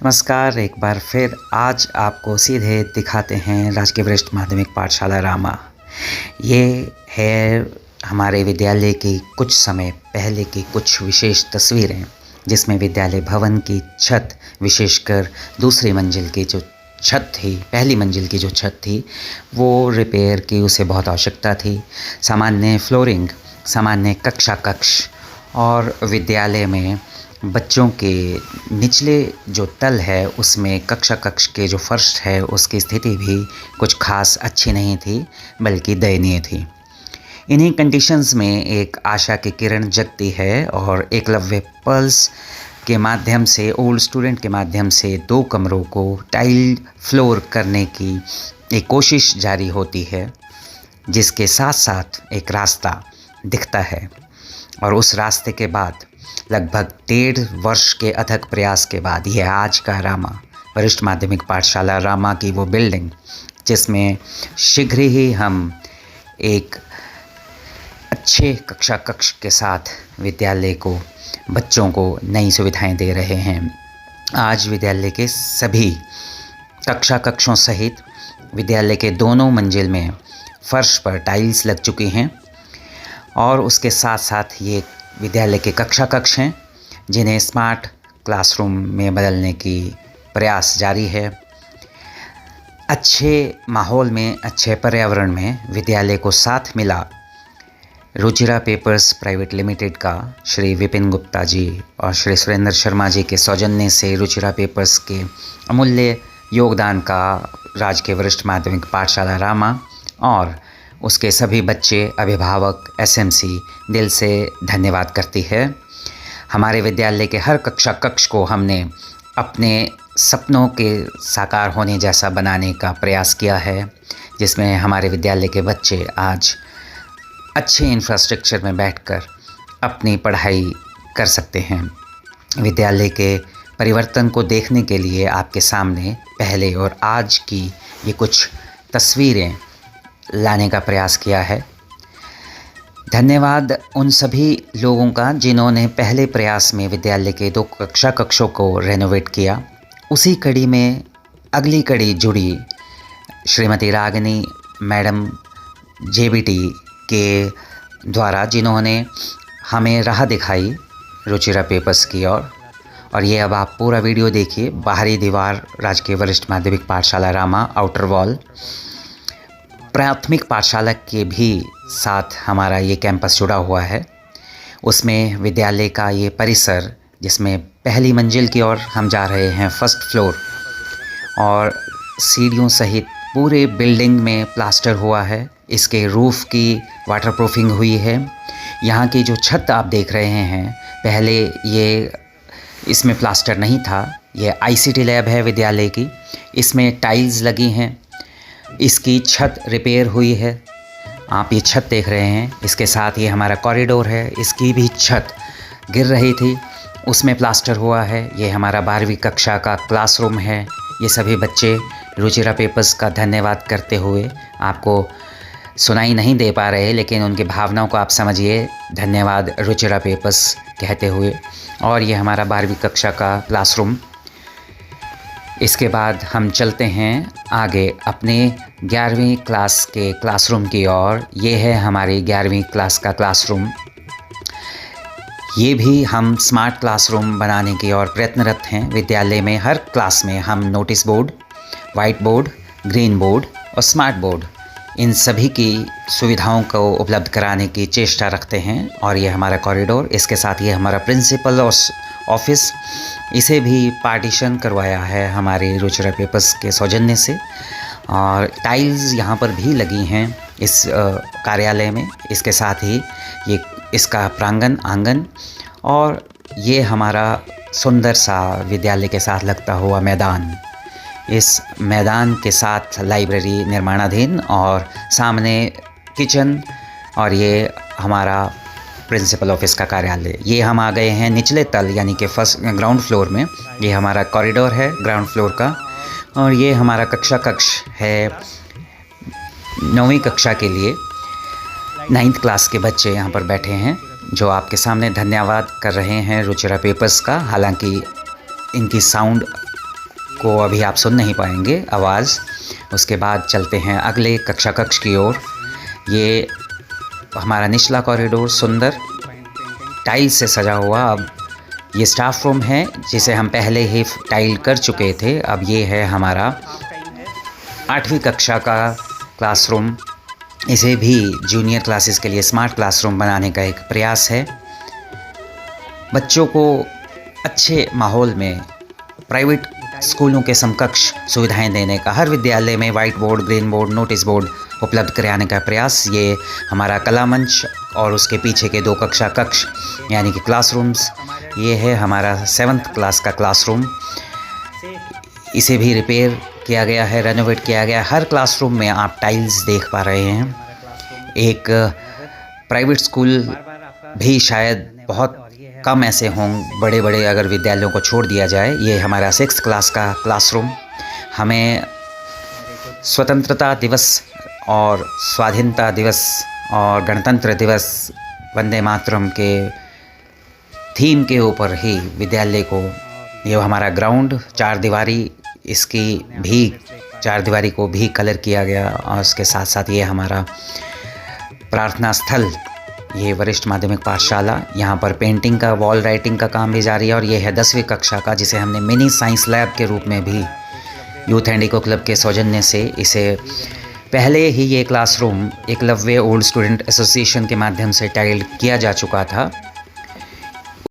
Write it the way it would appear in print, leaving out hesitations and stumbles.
नमस्कार, एक बार फिर आज आपको सीधे दिखाते हैं राजकीय वरिष्ठ माध्यमिक पाठशाला रामा। ये है हमारे विद्यालय की कुछ समय पहले की कुछ विशेष तस्वीरें, जिसमें विद्यालय भवन की छत, विशेषकर दूसरी मंजिल की जो छत थी, पहली मंजिल की जो छत थी, वो रिपेयर की उसे बहुत आवश्यकता थी। सामान्य फ्लोरिंग, सामान्य कक्ष और विद्यालय में बच्चों के निचले जो तल है उसमें कक्ष के जो फर्श है उसकी स्थिति भी कुछ खास अच्छी नहीं थी, बल्कि दयनीय थी। इन्हीं कंडीशंस में एक आशा की किरण जगती है और एकलव्य पल्स के माध्यम से, ओल्ड स्टूडेंट के माध्यम से 2 कमरों को टाइल फ्लोर करने की एक कोशिश जारी होती है, जिसके साथ साथ एक रास्ता दिखता है। और उस रास्ते के बाद लगभग 1.5 वर्ष के अथक प्रयास के बाद यह आज का रामा, वरिष्ठ माध्यमिक पाठशाला रामा की वो बिल्डिंग, जिसमें शीघ्र ही हम एक अच्छे कक्ष के साथ विद्यालय को, बच्चों को नई सुविधाएं दे रहे हैं। आज विद्यालय के सभी कक्षों सहित विद्यालय के दोनों मंजिल में फर्श पर टाइल्स लग चुकी हैं और उसके साथ साथ ये विद्यालय के कक्ष हैं, जिन्हें स्मार्ट क्लासरूम में बदलने की प्रयास जारी है। अच्छे माहौल में, अच्छे पर्यावरण में विद्यालय को साथ मिला रुचिरा पेपर्स प्राइवेट लिमिटेड का श्री विपिन गुप्ता जी और श्री सुरेंद्र शर्मा जी के सौजन्य से रुचिरा पेपर्स के अमूल्य योगदान का राजकीय वरिष्ठ माध्यमिक पाठशाला रामा और उसके सभी बच्चे, अभिभावक, एसएमसी दिल से धन्यवाद करती है। हमारे विद्यालय के हर कक्ष को हमने अपने सपनों के साकार होने जैसा बनाने का प्रयास किया है, जिसमें हमारे विद्यालय के बच्चे आज अच्छे इंफ्रास्ट्रक्चर में बैठकर अपनी पढ़ाई कर सकते हैं। विद्यालय के परिवर्तन को देखने के लिए आपके सामने पहले और आज की ये कुछ तस्वीरें लाने का प्रयास किया है। धन्यवाद उन सभी लोगों का जिन्होंने पहले प्रयास में विद्यालय के 2 कक्षों को रेनोवेट किया। उसी कड़ी में अगली कड़ी जुड़ी श्रीमती रागिनी मैडम जेबीटी के द्वारा, जिन्होंने हमें राह दिखाई रुचिरा पेपर्स की और ये अब आप पूरा वीडियो देखिए। बाहरी दीवार राजकीय वरिष्ठ माध्यमिक पाठशाला रामा, आउटर वॉल। प्राथमिक पाठशाला के भी साथ हमारा ये कैंपस जुड़ा हुआ है। उसमें विद्यालय का ये परिसर, जिसमें पहली मंजिल की ओर हम जा रहे हैं, फर्स्ट फ्लोर, और सीढ़ियों सहित पूरे बिल्डिंग में प्लास्टर हुआ है। इसके रूफ़ की वाटरप्रूफिंग हुई है। यहाँ की जो छत आप देख रहे हैं, पहले ये इसमें प्लास्टर नहीं था। ये आईसीटी लैब है विद्यालय की, इसमें टाइल्स लगी हैं। इसकी छत रिपेयर हुई है, आप ये छत देख रहे हैं। इसके साथ ये हमारा कॉरिडोर है, इसकी भी छत गिर रही थी, उसमें प्लास्टर हुआ है। ये हमारा 12वीं कक्षा का क्लासरूम है। ये सभी बच्चे रुचिरा पेपर्स का धन्यवाद करते हुए, आपको सुनाई नहीं दे पा रहे, लेकिन उनकी भावनाओं को आप समझिए, धन्यवाद रुचिरा पेपर्स कहते हुए। और ये हमारा 12वीं कक्षा का क्लासरूम। इसके बाद हम चलते हैं आगे अपने 11वीं क्लास के क्लासरूम की ओर। ये है हमारी 11वीं क्लास का क्लासरूम। ये भी हम स्मार्ट क्लासरूम बनाने की ओर प्रयत्नरत हैं। विद्यालय में हर क्लास में हम notice board, white board, green board और स्मार्ट बोर्ड, इन सभी की सुविधाओं को उपलब्ध कराने की चेष्टा रखते हैं। और ये हमारा कॉरिडोर, इसके साथ ये हमारा प्रिंसिपल ऑफिस, इसे भी पार्टीशन करवाया है हमारे रुचिरा पेपर्स के सौजन्य से। और टाइल्स यहाँ पर भी लगी हैं इस कार्यालय में। इसके साथ ही ये इसका प्रांगण, आंगन, और ये हमारा सुंदर सा विद्यालय के साथ लगता हुआ मैदान। इस मैदान के साथ लाइब्रेरी निर्माणाधीन और सामने किचन, और ये हमारा प्रिंसिपल ऑफिस का कार्यालय। ये हम आ गए हैं निचले तल, यानी कि ग्राउंड फ्लोर में। ये हमारा कॉरिडोर है ग्राउंड फ्लोर का, और ये हमारा कक्ष है 9वीं कक्षा के लिए। 9th क्लास के बच्चे यहाँ पर बैठे हैं, जो आपके सामने धन्यवाद कर रहे हैं रुचिरा पेपर्स का। हालांकि इनकी साउंड को अभी आप सुन नहीं पाएंगे आवाज़। उसके बाद चलते हैं अगले कक्षा कक्ष की ओर। ये हमारा निचला कॉरिडोर सुंदर टाइल से सजा हुआ। अब ये स्टाफ रूम है जिसे हम पहले ही टाइल कर चुके थे। अब ये है हमारा 8वीं कक्षा का क्लासरूम। इसे भी जूनियर क्लासेस के लिए स्मार्ट क्लासरूम बनाने का एक प्रयास है। बच्चों को अच्छे माहौल में प्राइवेट स्कूलों के समकक्ष सुविधाएं देने का, हर विद्यालय में white board, green board, notice board उपलब्ध कराने का प्रयास। ये हमारा कला मंच और उसके पीछे के 2 कक्षा कक्ष यानी कि क्लासरूम्स। ये है हमारा 7th क्लास का क्लासरूम। इसे भी रिपेयर किया गया है, रेनोवेट किया गया है। हर क्लासरूम में आप टाइल्स देख पा रहे हैं। एक प्राइवेट स्कूल भी शायद बहुत कम ऐसे हों, बड़े बड़े अगर विद्यालयों को छोड़ दिया जाए। ये हमारा 6th क्लास का क्लासरूम। हमें स्वतंत्रता दिवस और स्वाधीनता दिवस और गणतंत्र दिवस, वंदे मातरम के थीम के ऊपर ही विद्यालय को, ये हमारा ग्राउंड 4 दीवारी, इसकी भी 4 दीवारी को भी कलर किया गया। और उसके साथ साथ ये हमारा प्रार्थना स्थल, ये वरिष्ठ माध्यमिक पाठशाला, यहाँ पर पेंटिंग का, वॉल राइटिंग का काम भी जारी है। और ये है 10वीं कक्षा का, जिसे हमने मिनी साइंस लैब के रूप में भी यूथ एंड इको क्लब के सौजन्य से, इसे पहले ही ये classroom Eklavya old student association के माध्यम से टाइल किया जा चुका था।